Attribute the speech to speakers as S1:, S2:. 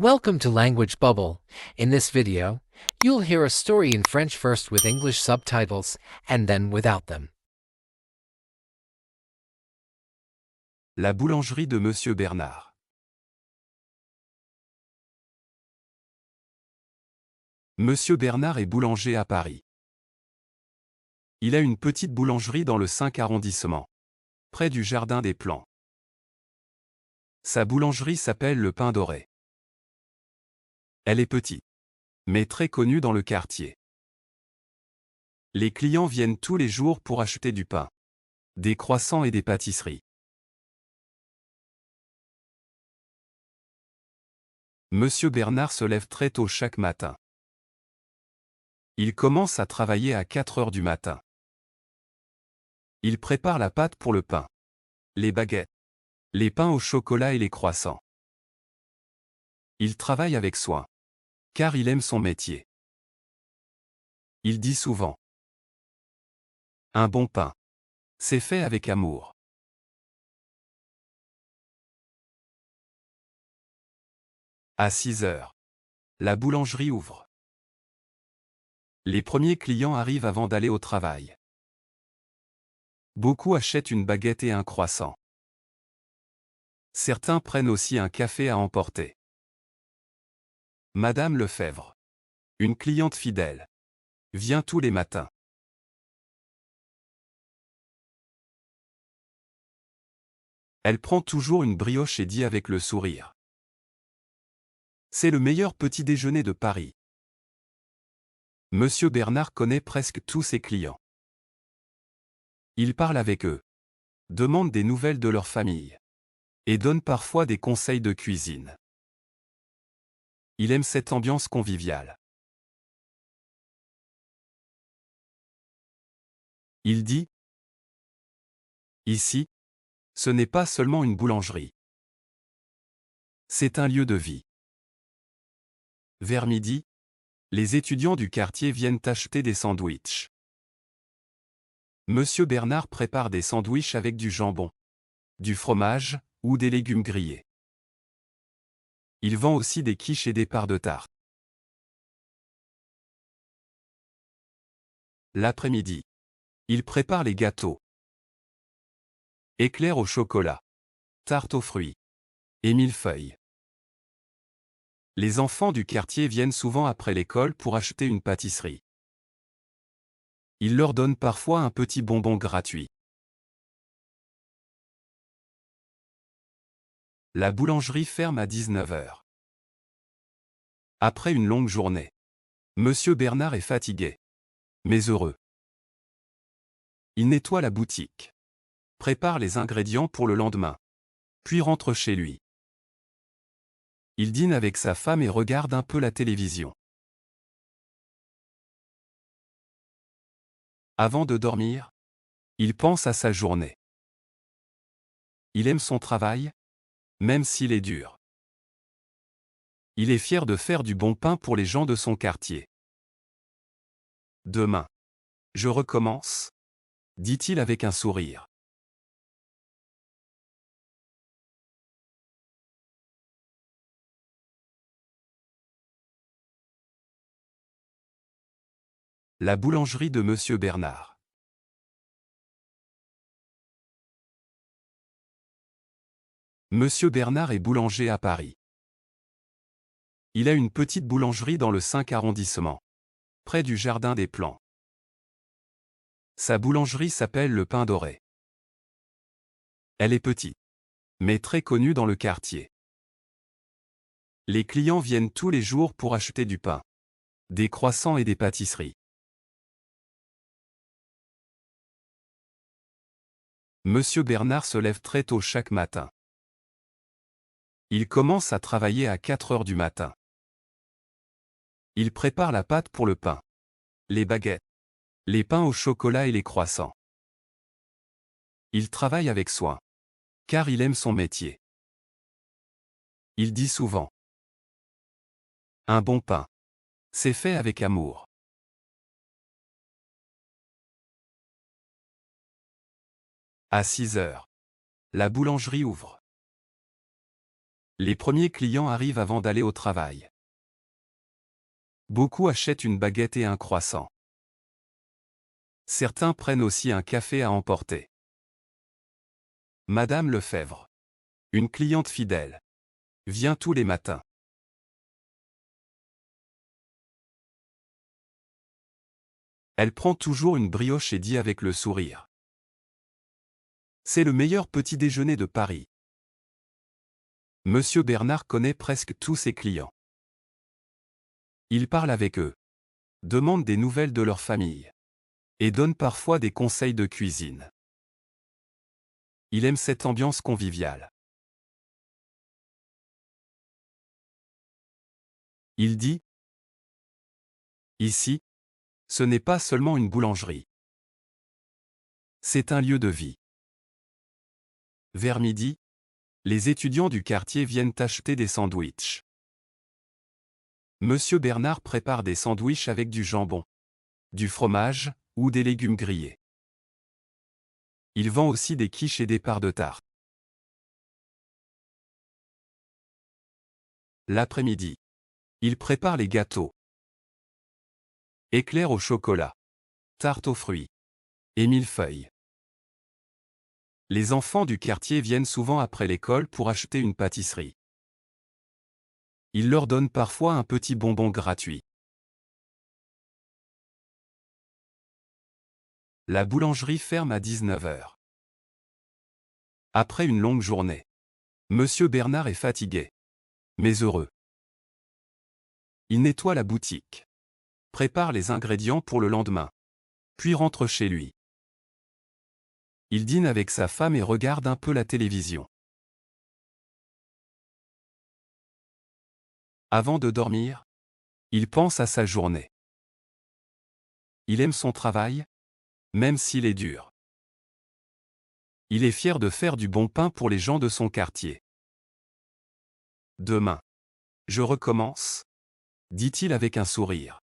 S1: Welcome to Language Bubble. In this video, you'll hear a story in French first with English subtitles and then without them.
S2: La boulangerie de Monsieur Bernard. Monsieur Bernard est boulanger à Paris. Il a une petite boulangerie dans le 5 arrondissement, près du Jardin des Plantes. Sa boulangerie s'appelle Le Pain Doré. Elle est petite, mais très connue dans le quartier. Les clients viennent tous les jours pour acheter du pain, des croissants et des pâtisseries. Monsieur Bernard se lève très tôt chaque matin. Il commence à travailler à 4 heures du matin. Il prépare la pâte pour le pain, les baguettes, les pains au chocolat et les croissants. Il travaille avec soin, car il aime son métier. Il dit souvent: un bon pain, c'est fait avec amour. À 6 heures, la boulangerie ouvre. Les premiers clients arrivent avant d'aller au travail. Beaucoup achètent une baguette et un croissant. Certains prennent aussi un café à emporter. Madame Lefebvre, une cliente fidèle, vient tous les matins. Elle prend toujours une brioche et dit avec le sourire: c'est le meilleur petit déjeuner de Paris. Monsieur Bernard connaît presque tous ses clients. Il parle avec eux, demande des nouvelles de leur famille, et donne parfois des conseils de cuisine. Il aime cette ambiance conviviale. Il dit: ici, ce n'est pas seulement une boulangerie. C'est un lieu de vie. Vers midi, les étudiants du quartier viennent acheter des sandwichs. Monsieur Bernard prépare des sandwichs avec du jambon, du fromage ou des légumes grillés. Il vend aussi des quiches et des parts de tarte. L'après-midi, il prépare les gâteaux, éclairs au chocolat, tartes aux fruits et millefeuilles. Les enfants du quartier viennent souvent après l'école pour acheter une pâtisserie. Il leur donne parfois un petit bonbon gratuit. La boulangerie ferme à 19 heures. Après une longue journée, Monsieur Bernard est fatigué, mais heureux. Il nettoie la boutique, prépare les ingrédients pour le lendemain, puis rentre chez lui. Il dîne avec sa femme et regarde un peu la télévision. Avant de dormir, il pense à sa journée. Il aime son travail, même s'il est dur. Il est fier de faire du bon pain pour les gens de son quartier. Demain, je recommence, dit-il avec un sourire. La boulangerie de Monsieur Bernard. Monsieur Bernard est boulanger à Paris. Il a une petite boulangerie dans le 5 arrondissement, près du Jardin des Plantes. Sa boulangerie s'appelle Le Pain Doré. Elle est petite, mais très connue dans le quartier. Les clients viennent tous les jours pour acheter du pain, des croissants et des pâtisseries. Monsieur Bernard se lève très tôt chaque matin. Il commence à travailler à 4 heures du matin. Il prépare la pâte pour le pain, les baguettes, les pains au chocolat et les croissants. Il travaille avec soin, car il aime son métier. Il dit souvent: un bon pain, c'est fait avec amour. À 6 heures, la boulangerie ouvre. Les premiers clients arrivent avant d'aller au travail. Beaucoup achètent une baguette et un croissant. Certains prennent aussi un café à emporter. Madame Lefebvre. Une cliente fidèle. Vient tous les matins. Elle prend toujours une brioche et dit avec le sourire. C'est le meilleur petit déjeuner de Paris. Monsieur Bernard connaît presque tous ses clients. Il parle avec eux, demande des nouvelles de leur famille et donne parfois des conseils de cuisine. Il aime cette ambiance conviviale. Il dit : ici, ce n'est pas seulement une boulangerie. C'est un lieu de vie. Vers midi, les étudiants du quartier viennent acheter des sandwichs. Monsieur Bernard prépare des sandwichs avec du jambon, du fromage ou des légumes grillés. Il vend aussi des quiches et des parts de tarte. L'après-midi, il prépare les gâteaux. Éclairs au chocolat, tarte aux fruits et millefeuilles. Les enfants du quartier viennent souvent après l'école pour acheter une pâtisserie. Il leur donne parfois un petit bonbon gratuit. La boulangerie ferme à 19 h. Après une longue journée, Monsieur Bernard est fatigué, mais heureux. Il nettoie la boutique, prépare les ingrédients pour le lendemain, puis rentre chez lui. Il dîne avec sa femme et regarde un peu la télévision. Avant de dormir, il pense à sa journée. Il aime son travail, même s'il est dur. Il est fier de faire du bon pain pour les gens de son quartier. Demain, je recommence, dit-il avec un sourire.